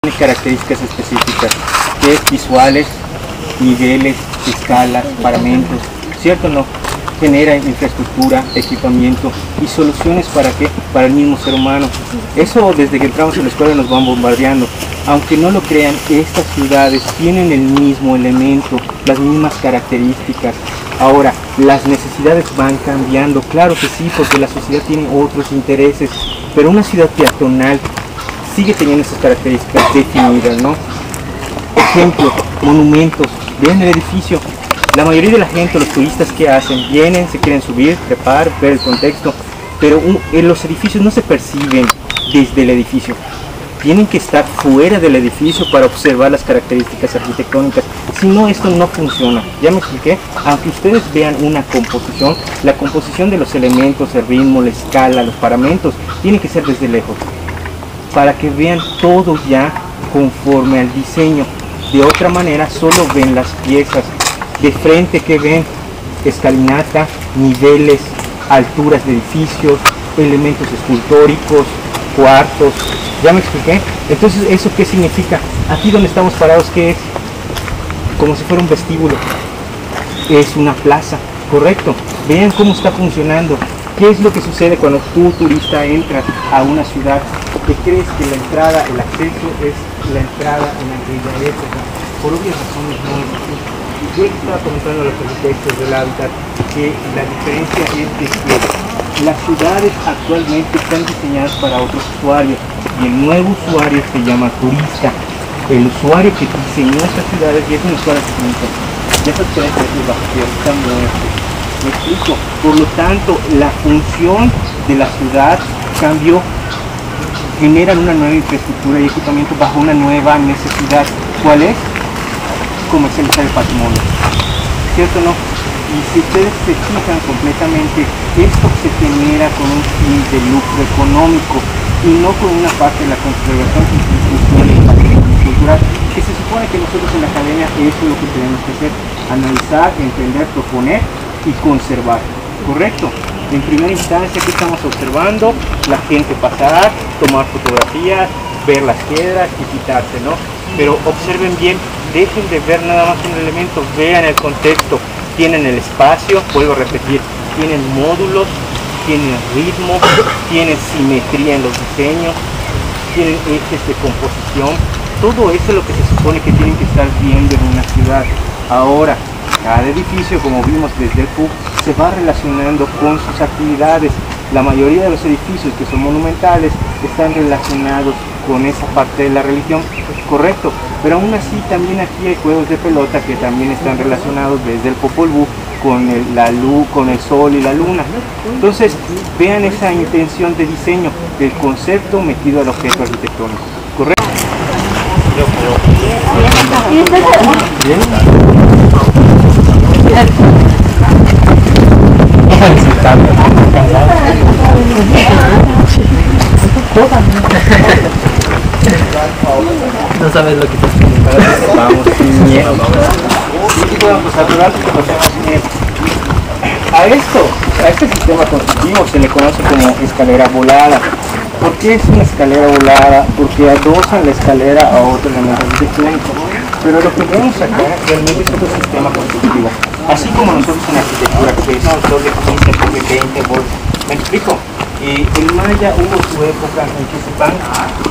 Tiene características específicas, que es visuales, niveles, escalas, paramentos, ¿cierto o no? Genera infraestructura, equipamiento y soluciones para qué, para el mismo ser humano. Eso desde que entramos a la escuela nos van bombardeando. Aunque no lo crean, estas ciudades tienen el mismo elemento, las mismas características. Ahora, las necesidades van cambiando, claro que sí, porque la sociedad tiene otros intereses, pero una ciudad peatonal sigue teniendo esas características definidas, ¿no? Ejemplo, monumentos. Vean el edificio. La mayoría de la gente, los turistas, ¿qué hacen? Vienen, se quieren subir, trepar, ver el contexto, pero en los edificios no se perciben desde el edificio. Tienen que estar fuera del edificio para observar las características arquitectónicas. Si no, esto no funciona. Ya me expliqué. Aunque ustedes vean una composición, la composición de los elementos, el ritmo, la escala, los paramentos, tiene que ser desde lejos, para que vean todo ya conforme al diseño. De otra manera, solo ven las piezas. De frente, que ven escalinata, niveles, alturas de edificios, elementos escultóricos, cuartos. ¿Ya me expliqué? Entonces, ¿eso qué significa? Aquí donde estamos parados, ¿qué es? Como si fuera un vestíbulo. Es una plaza, ¿correcto? Vean cómo está funcionando. ¿Qué es lo que sucede cuando tú, turista, entras a una ciudad? ¿Qué crees que la entrada, el acceso es la entrada en aquella época? Por obvias razones no es así. Yo estaba comentando a los arquitectos del hábitat que la diferencia es de que las ciudades actualmente están diseñadas para otros usuarios y el nuevo usuario se llama turista. El usuario que diseñó estas ciudades ya es un usuario distinto. Ya está diferente bajo cierta muerte. ¿Me explico? Por lo tanto, la función de la ciudad cambió, generan una nueva infraestructura y equipamiento bajo una nueva necesidad. ¿Cuál es? Comercializar el patrimonio, ¿cierto o no? Y si ustedes se fijan completamente, esto se genera con un fin de lucro económico y no con una parte de la conservación institucional y patrimonio cultural, que se supone que nosotros en la academia eso es lo que tenemos que hacer: analizar, entender, proponer y conservar, ¿correcto? En primera instancia, ¿qué estamos observando? La gente pasar, tomar fotografías, ver las piedras y quitarse, ¿no? Pero observen bien, dejen de ver nada más un elemento, vean el contexto, tienen el espacio, vuelvo a repetir, tienen módulos, tienen ritmo, tienen simetría en los diseños, tienen ejes de composición, todo eso es lo que se supone que tienen que estar viendo en una ciudad. Ahora, cada edificio, como vimos desde el PUC, se va relacionando con sus actividades. La mayoría de los edificios que son monumentales están relacionados con esa parte de la religión, correcto, pero aún así también aquí hay juegos de pelota que también están relacionados desde el Popol Vuh con la luz, con el sol y la luna. Entonces vean esa intención de diseño del concepto metido al objeto arquitectónico, correcto. No sabes lo que te estoy. Vamos sin miedo. A este sistema constructivo se le conoce como escalera volada. ¿Por qué es una escalera volada? Porque adosan la escalera a otro elemento arquitectónico. Pero lo que vemos acá realmente es otro sistema constructivo. Así como nosotros en arquitectura, que son doble 15, doble 20 volts. ¿Me explico? En Maya hubo su época en que se van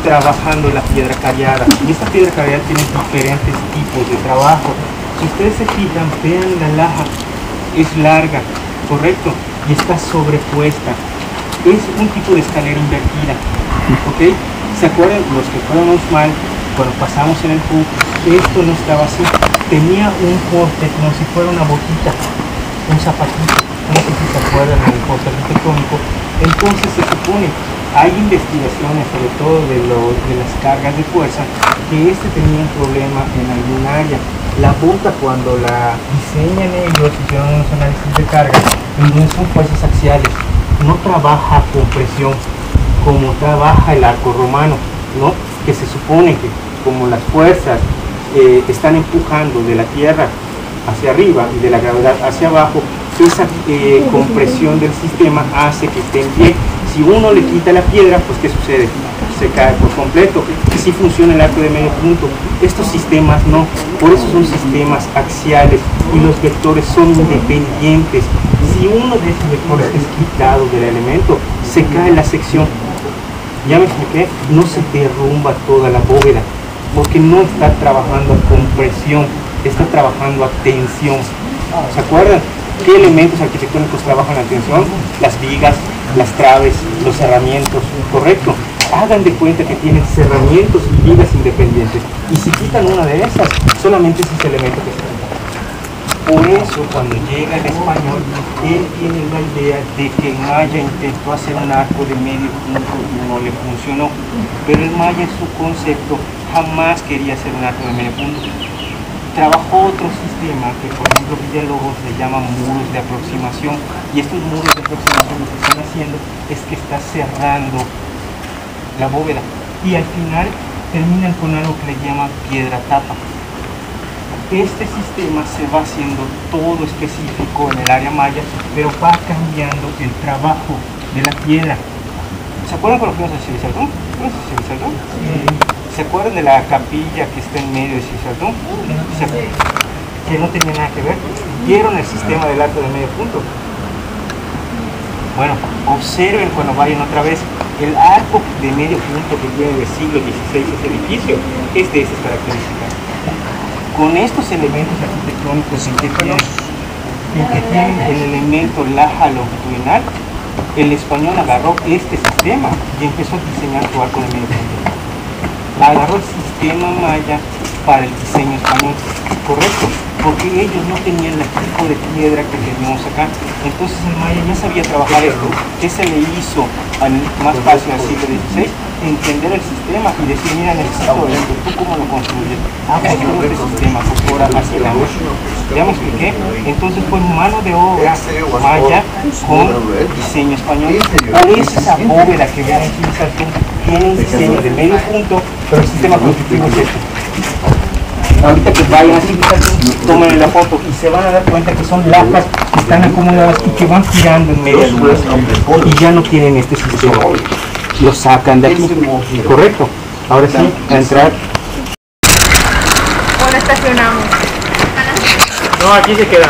trabajando la piedra callada, y esta piedra callada tiene diferentes tipos de trabajo. Si ustedes se fijan, vean la laja, es larga, correcto, y está sobrepuesta. Es un tipo de escalera invertida, ¿ok? ¿Se acuerdan los que fueron mal cuando pasamos en el PUC? Esto no estaba así, tenía un corte como si fuera una botita, un zapatito. No sé si se acuerdan del corte arquitectónico. Entonces se supone, hay investigaciones sobre todo de las cargas de fuerza, que tenía un problema en algún área. La bota, cuando la diseñan ellos, hicieron unos análisis de carga, donde son fuerzas axiales, no trabaja con presión como trabaja el arco romano, ¿no? Que se supone que como las fuerzas están empujando de la tierra hacia arriba y de la gravedad hacia abajo, esa compresión del sistema hace que estén bien. Si uno le quita la piedra, pues ¿qué sucede? se cae por completo. Y sí funciona el arco de medio punto. Estos sistemas no, por eso son sistemas axiales y los vectores son independientes. Si uno de esos vectores es quitado del elemento, se cae la sección. Ya me expliqué, no se derrumba toda la bóveda, porque no está trabajando a compresión, está trabajando a tensión. ¿Se acuerdan? ¿Qué elementos arquitectónicos trabajan a tensión? Las vigas, las traves, los cerramientos, ¿correcto? Hagan de cuenta que tienen cerramientos y vigas independientes, y si quitan una de esas, solamente es ese elemento que se quita. Por eso, cuando llega el español, él tiene la idea de que el maya intentó hacer un arco de medio punto y no le funcionó, pero el maya en su concepto jamás quería hacer un arco de medio punto. Trabajó otro sistema que, por ejemplo, Villalobos le llaman muros de aproximación, y estos muros de aproximación lo que están haciendo es que está cerrando la bóveda, y al final terminan con algo que le llaman piedra tapa. Este sistema se va haciendo todo específico en el área maya, pero va cambiando el trabajo de la piedra. ¿Se acuerdan cuando fuimos a Civisaldún? ¿Fuimos a Civisaldún? ¿Se acuerdan de la capilla que está en medio de Civisaldún? Que no tenía nada que ver. ¿Vieron el sistema del arco de medio punto? Bueno, observen cuando vayan otra vez. El arco de medio punto que viene del siglo XVI ese edificio es de esas características. Con estos elementos arquitectónicos en que tienen el elemento laja longitudinal, el español agarró este sistema y empezó a diseñar su arco de medio punto. Agarró el sistema maya para el diseño español, correcto, porque ellos no tenían el tipo de piedra que teníamos acá. Entonces el maya ya sabía trabajar esto. ¿Qué se le hizo más fácil al siglo XVI? Entender el sistema y decir, mira, necesito esto, ¿tú cómo lo construyes? Pues yo este sistema, pues ahora así la hago. ¿Ya me expliqué? Entonces fue mano de obra maya con diseño español. Por eso esa bóveda que ven aquí tiene un diseño de medio punto, pero el sistema constructivo es este. Ahorita que vayan así, tomen la foto y se van a dar cuenta que son lajas que están acomodadas y que van girando en media luna y ya no tienen este sistema. Lo sacan de aquí, correcto. Ahora sí, a entrar. ¿Dónde estacionamos? No, aquí se quedan.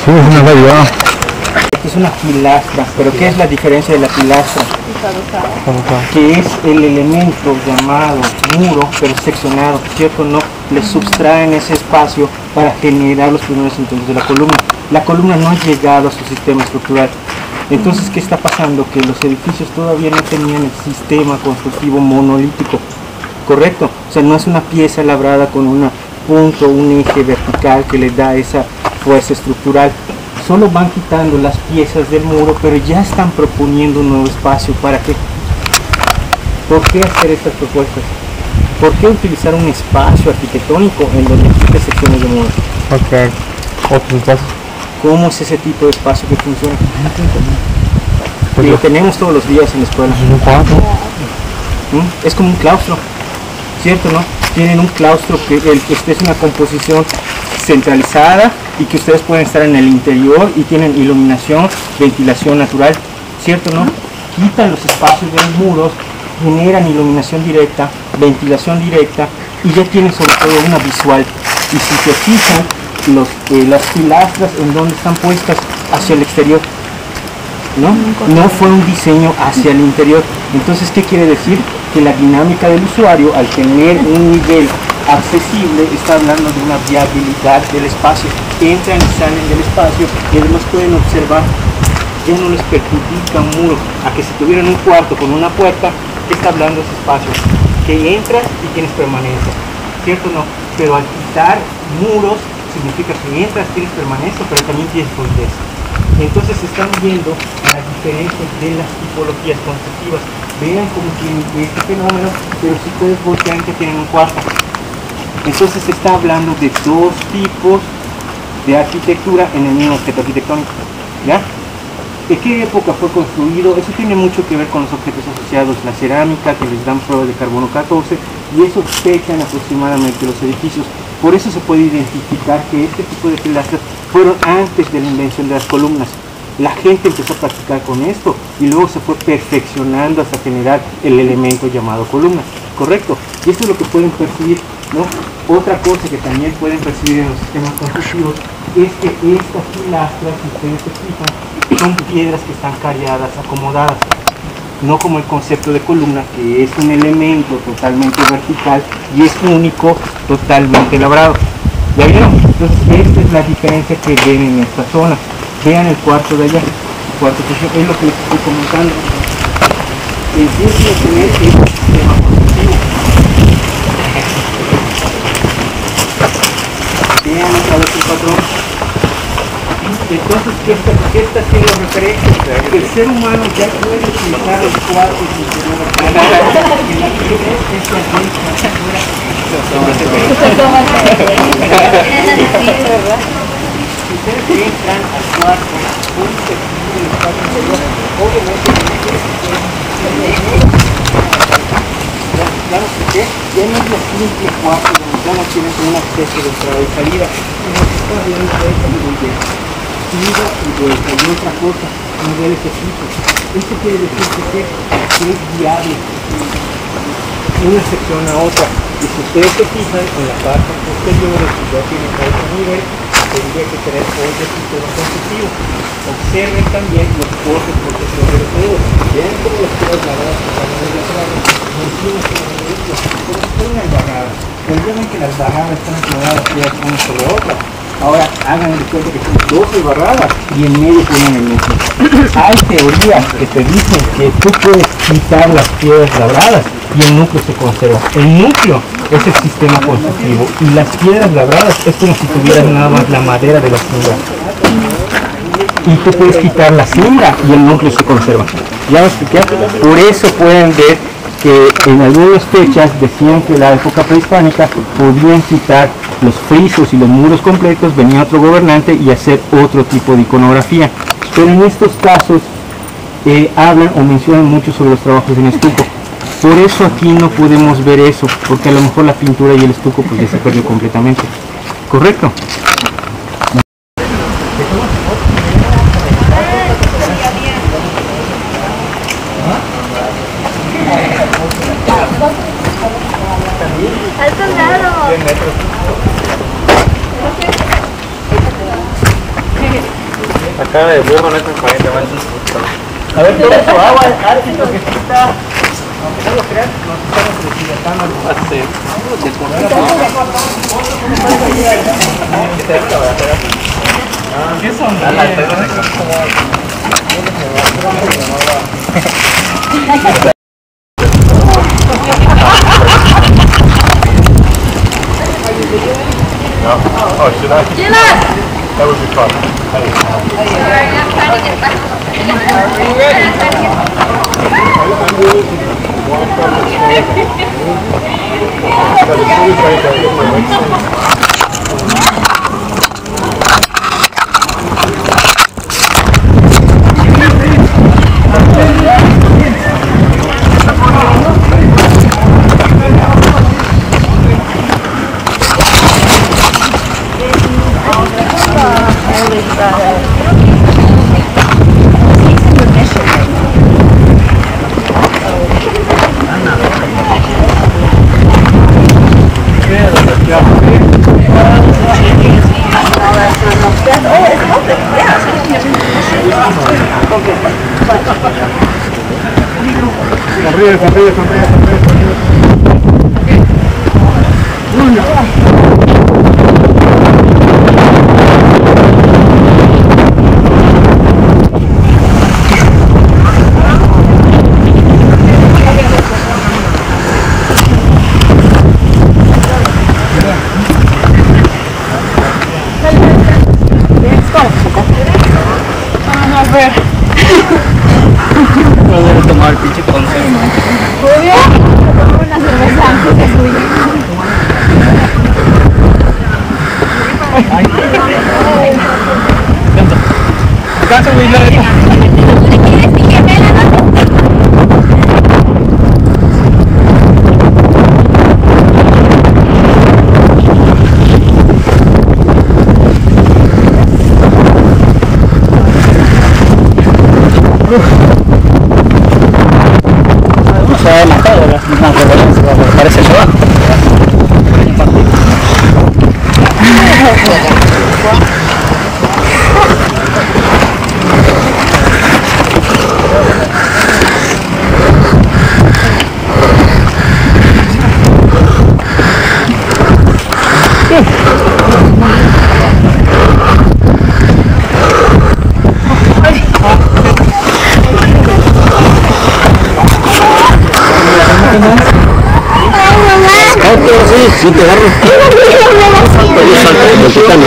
Sí, es una variedad. Esta es una pilastra, pero ¿qué es la diferencia de la pilastra? Que es el elemento llamado muro, pero seccionado, ¿cierto? No, le subtraen ese espacio para generar los primeros intentos de la columna. La columna no ha llegado a su sistema estructural. Entonces, ¿qué está pasando? Que los edificios todavía no tenían el sistema constructivo monolítico, ¿correcto? O sea, no es una pieza labrada con un punto, un eje vertical que le da esa fuerza estructural. Solo van quitando las piezas del muro, pero ya están proponiendo un nuevo espacio. ¿Para qué? ¿Por qué hacer estas propuestas? ¿Por qué utilizar un espacio arquitectónico en donde quite secciones de muro? Ok, otros espacios. ¿Cómo es ese tipo de espacio que funciona? Pues lo tenemos todos los días en la escuela. ¿Es un cuarto? Es como un claustro, ¿cierto? ¿No? Tienen un claustro que es una composición centralizada y que ustedes pueden estar en el interior y tienen iluminación, ventilación natural, ¿cierto? ¿No? Quitan los espacios de los muros, generan iluminación directa, ventilación directa y ya tienen sobre todo una visual. Y si se fijan, las pilastras en donde están puestas hacia el exterior, no fue un diseño hacia el interior. Entonces, ¿qué quiere decir? Que la dinámica del usuario, al tener un nivel accesible, está hablando de una viabilidad del espacio. Entran y salen del espacio y además pueden observar, ya no les perjudica un muro, a que si tuvieran un cuarto con una puerta, ¿qué está hablando ese espacio? Que entras y tienes permanencia, ¿cierto? No, pero al quitar muros significa que entras, tienes permanencia, pero también tienes fluidez. Entonces están viendo las diferencias de las tipologías constructivas. Vean cómo tienen este fenómeno, pero si ustedes voltean que tienen un cuarto. Entonces se está hablando de dos tipos de arquitectura en el mismo objeto arquitectónico. ¿Ya? ¿De qué época fue construido? Eso tiene mucho que ver con los objetos asociados, la cerámica, que les dan pruebas de carbono 14, y eso techan aproximadamente los edificios. Por eso se puede identificar que este tipo de pilastras fueron antes de la invención de las columnas. La gente empezó a practicar con esto y luego se fue perfeccionando hasta generar el elemento llamado columna, ¿correcto? Y esto es lo que pueden percibir, ¿no? Otra cosa que también pueden percibir en los sistemas constructivos es que estas pilastras, si ustedes se fijan, son piedras que están cariadas, acomodadas, no como el concepto de columna, que es un elemento totalmente vertical y es único, totalmente labrado. ¿Ya vieron? Entonces esta es la diferencia que ven en esta zona. Vean el cuarto de allá, el cuarto que es lo que les estoy comentando. Empiecen a tener este sistema constructivo. Vean otra vez el patrón. Entonces, ¿qué está haciendo referencia? Que el ser humano ya puede utilizar los cuartos y si ustedes entran al cuarto, un perfil del espacio interior, obviamente claro que ya no es la simple cuarto donde ya no tienen un acceso de entrada y salida, sino que está habiendo esta ida y vuelta. Y otra cosa, niveles de equipo. Esto quiere decir que es viable de una sección a otra. Y si ustedes se fijan en la parte posterior, si ya tienen otro nivel, tendría que tener otro sistema constructivo. Observen también los cortes protectores de los dedos. Vean cómo las piedras labradas que están en las barras mencionan que las derechas, pero son las barradas. Obviamente las barradas están acomodadas una sobre otra. Ahora hagan de cuenta que son 12 barradas y en medio tienen el núcleo. Hay teorías que te dicen que tú puedes quitar las piedras labradas y el núcleo se conserva. El núcleo es el sistema constructivo y las piedras labradas es como si tuvieras nada más la madera de la siembra. Y tú puedes quitar la siembra y el núcleo se conserva. ¿Ya me expliqué? Por eso pueden ver que en algunas fechas decían que en la época prehispánica podían quitar los frisos y los muros completos, venía otro gobernante y hacer otro tipo de iconografía. Pero en estos casos hablan o mencionan mucho sobre los trabajos en estuco. Por eso aquí no podemos ver eso, porque a lo mejor la pintura y el estuco pues ya se perdió completamente. ¿Correcto? ¡Al soldado! Acá de burro no es transparente, va en sus. A ver, todo su agua, alguien lo que está, aunque no lo crean, nos estamos deshidratando. ¿Qué son? No. Oh, should I? That would be fun. Sonríe, sonríe, sonríe, No debo tomar el pinche consejo. Obvio, como una cerveza antes de suya. Alcanza a huirla de esta. Sí, te agarro. Yo salto como el titano.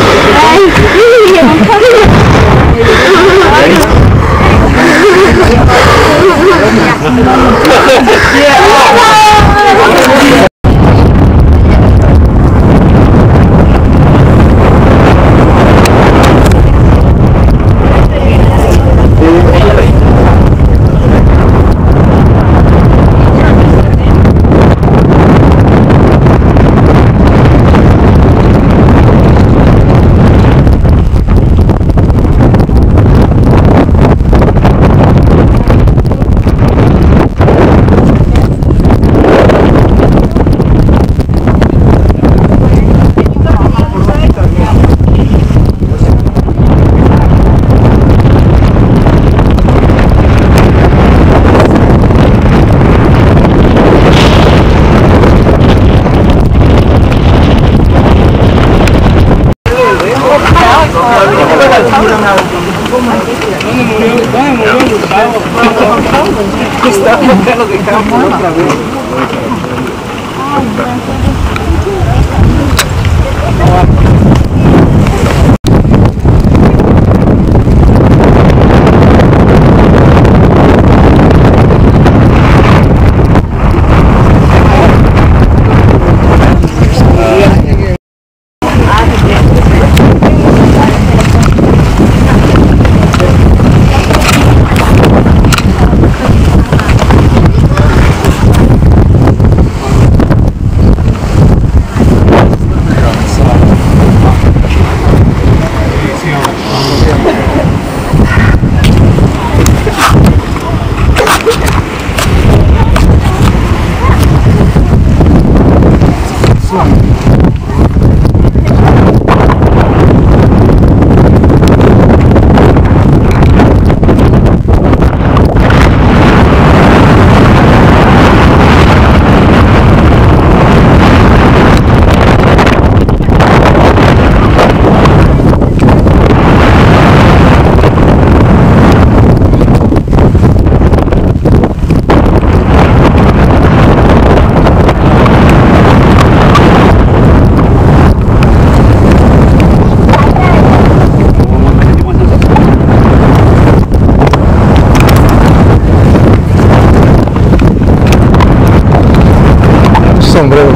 Sombrero.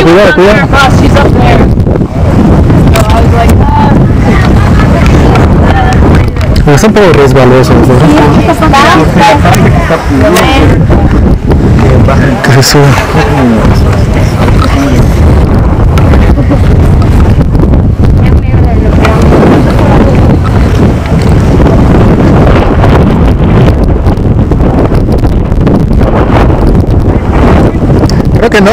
Cuidado, cuidado. She's up there. So I was like, Es un poco resbaloso. Que se sube. Creo que no.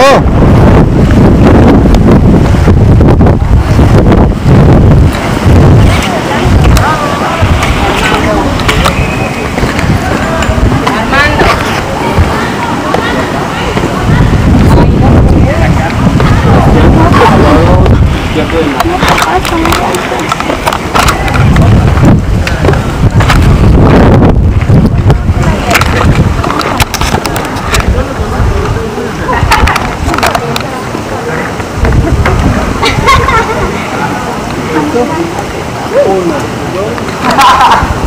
Uno, dos.